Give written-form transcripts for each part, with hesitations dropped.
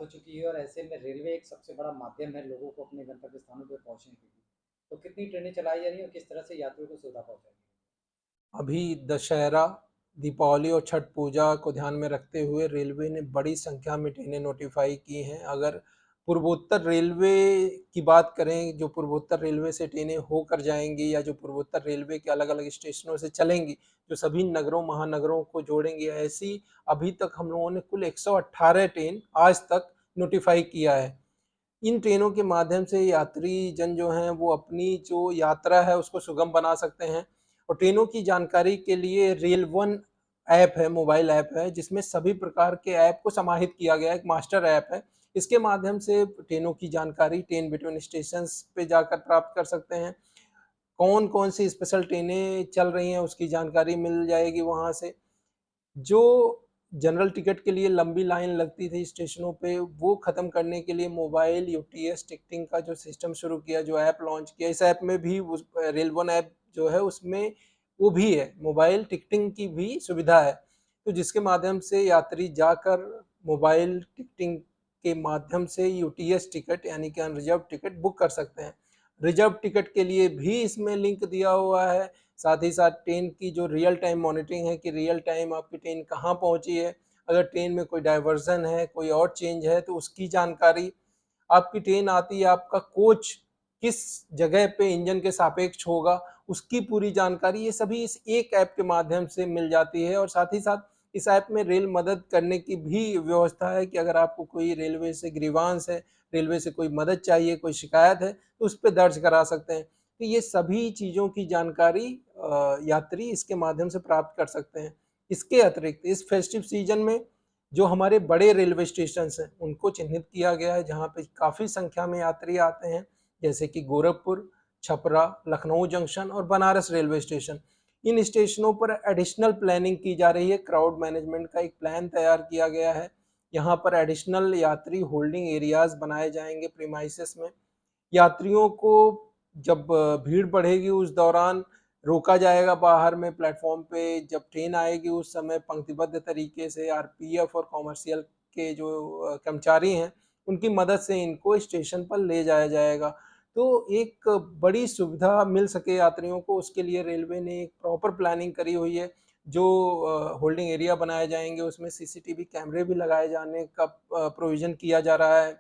हो चुकी है और ऐसे में रेलवे एक सबसे बड़ा माध्यम है लोगों को अपने गंतव्य स्थानों पे पहुँचने के लिए। तो कितनी ट्रेनें चलाई जा रही हैं और किस तरह से यात्रियों को सुविधा पहुँचाई? अभी दशहरा, दीपावली और छठ पूजा को ध्यान में रखते हुए रेलवे ने बड़ी संख्या में ट्रेनें नोटिफ़ाई की हैं। अगर पूर्वोत्तर रेलवे की बात करें, जो पूर्वोत्तर रेलवे से ट्रेनें होकर जाएँगी या जो पूर्वोत्तर रेलवे के अलग-अलग स्टेशनों से चलेंगी, जो सभी नगरों, महानगरों को जोड़ेंगी, ऐसी अभी तक हम लोगों ने कुल 118 ट्रेन आज तक नोटिफ़ाई किया है। इन ट्रेनों के माध्यम से यात्री जन जो हैं वो अपनी जो यात्रा है उसको सुगम बना सकते हैं और ट्रेनों की जानकारी के लिए रेल वन ऐप है, मोबाइल ऐप है, जिसमें सभी प्रकार के ऐप को समाहित किया गया है, एक मास्टर ऐप है। इसके माध्यम से ट्रेनों की जानकारी ट्रेन बिटवीन स्टेशंस पे जाकर प्राप्त कर सकते हैं। कौन-कौन सी स्पेशल ट्रेनें चल रही हैं उसकी जानकारी मिल जाएगी वहाँ से। जो जनरल टिकट के लिए लंबी लाइन लगती थी स्टेशनों पे, वो ख़त्म करने के लिए मोबाइल यूटीएस टिकटिंग का जो सिस्टम शुरू किया, जो ऐप लॉन्च किया, इस ऐप में भी उस रेल वन ऐप जो है उसमें वो भी है, मोबाइल टिकटिंग की भी सुविधा है। तो जिसके माध्यम से यात्री जाकर मोबाइल टिकटिंग के माध्यम से यूटीएस टिकट यानी कि अनरिज़र्व्ड टिकट बुक कर सकते हैं। रिज़र्व्ड टिकट के लिए भी इसमें लिंक दिया हुआ है। साथ ही साथ ट्रेन की जो रियल टाइम मॉनिटरिंग है कि रियल टाइम आपकी ट्रेन कहाँ पहुँची है, अगर ट्रेन में कोई डायवर्जन है, कोई और चेंज है तो उसकी जानकारी, आपकी ट्रेन आती है, आपका कोच किस जगह पे इंजन के सापेक्ष होगा, उसकी पूरी जानकारी ये सभी इस एक ऐप के माध्यम से मिल जाती है और साथ ही साथ इस ऐप में रेल मदद करने की भी व्यवस्था है कि अगर आपको कोई रेलवे से ग्रीवांस है, रेलवे से कोई मदद चाहिए, कोई शिकायत है, तो उस पे दर्ज करा सकते हैं। तो ये सभी चीज़ों की जानकारी यात्री इसके माध्यम से प्राप्त कर सकते हैं। इसके अतिरिक्त इस फेस्टिव सीज़न में जो हमारे बड़े रेलवे स्टेशंस हैं, उनको चिन्हित किया गया है, जहाँ पे काफ़ी संख्या में यात्री आते हैं, जैसे कि गोरखपुर, छपरा, लखनऊ जंक्शन और बनारस रेलवे स्टेशन। इन स्टेशनों पर एडिशनल प्लानिंग की जा रही है, क्राउड मैनेजमेंट का एक प्लान तैयार किया गया है। यहाँ पर एडिशनल यात्री होल्डिंग एरियाज़ बनाए जाएँगे प्रीमाइसेस में। यात्रियों को जब भीड़ बढ़ेगी उस दौरान रोका जाएगा बाहर में प्लेटफ़ॉर्म पे, जब ट्रेन आएगी उस समय पंक्तिबद्ध तरीके से आरपीएफ और कमर्शियल के जो कर्मचारी हैं, उनकी मदद से इनको स्टेशन पर ले जाया जाएगा। तो एक बड़ी सुविधा मिल सके यात्रियों को उसके लिए रेलवे ने एक प्रॉपर प्लानिंग करी हुई है। जो होल्डिंग एरिया बनाए जाएँगे उसमें सीसीटीवी कैमरे भी लगाए जाने का प्रोविज़न किया जा रहा है।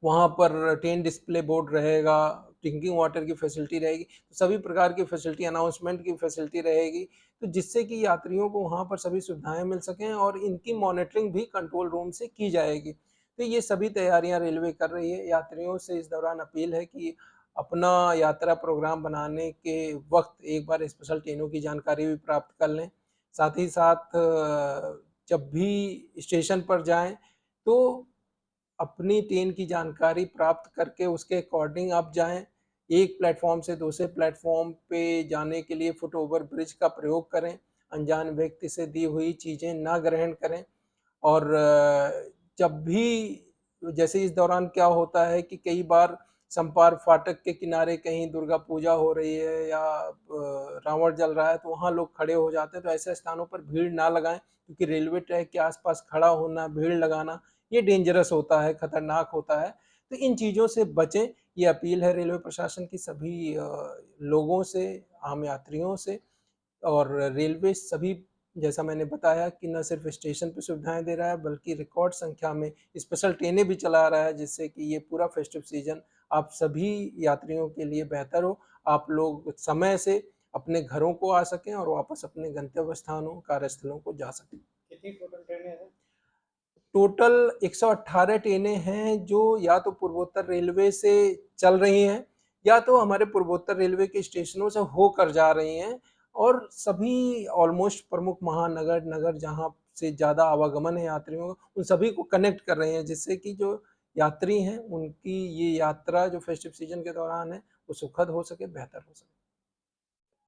वहाँ पर टेन डिस्प्ले बोर्ड रहेगा, ड्रिंकिंग वाटर की फैसिलिटी रहेगी, तो सभी प्रकार की फैसिलिटी अनाउंसमेंट की फैसिलिटी रहेगी, तो जिससे कि यात्रियों को वहाँ पर सभी सुविधाएँ मिल सकें और इनकी मॉनिटरिंग भी कंट्रोल रूम से की जाएगी। तो ये सभी तैयारियाँ रेलवे कर रही है, यात्रियों से इस दौरान अपील है कि अपना यात्रा प्रोग्राम बनाने के वक़्त एक बार स्पेशल ट्रेनों की जानकारी भी प्राप्त कर लें। साथ ही साथ जब भी स्टेशन पर जाएँ, तो अपनी ट्रेन की जानकारी प्राप्त करके उसके अकॉर्डिंग आप जाएँ। एक प्लेटफ़ॉर्म से दूसरे प्लेटफ़ॉर्म पे जाने के लिए फुट ओवर ब्रिज का प्रयोग करें। अनजान व्यक्ति से दी हुई चीज़ें ना ग्रहण करें और जब भी जैसे इस दौरान क्या होता है कि कई बार समपार फाटक के किनारे कहीं दुर्गा पूजा हो रही है या रावण जल रहा है तो वहाँ लोग खड़े हो जाते हैं, तो ऐसे स्थानों पर भीड़ ना लगाएँ क्योंकि रेलवे ट्रैक के आस-पास खड़ा होना, भीड़ लगाना ये डेंजरस होता है, खतरनाक होता है। तो इन चीज़ों से बचें, ये अपील है रेलवे प्रशासन की सभी लोगों से, आम यात्रियों से और रेलवे सभी जैसा मैंने बताया कि न सिर्फ़ स्टेशन पे सुविधाएँ दे रहा है बल्कि रिकॉर्ड संख्या में स्पेशल ट्रेनें भी चला रहा है जिससे कि ये पूरा फेस्टिव सीज़न आप सभी यात्रियों के लिए बेहतर हो। आप लोग समय से अपने घरों को आ सकें और वापस अपने गंतव्य स्थानों, कार्यस्थलों को जा सकें। कितनी टोटल ट्रेनें हैं? टोटल 118 ट्रेनें हैं जो या तो पूर्वोत्तर रेलवे से चल रही हैं या तो हमारे पूर्वोत्तर रेलवे के स्टेशनों से होकर जा रही हैं और सभी ऑलमोस्ट प्रमुख महानगर, नगर जहाँ से ज़्यादा आवागमन है यात्रियों का, उन सभी को कनेक्ट कर रहे हैं जिससे कि जो यात्री हैं उनकी ये यात्रा जो फेस्टिव सीज़न के दौरान है, वो सुखद हो सके, बेहतर हो सके।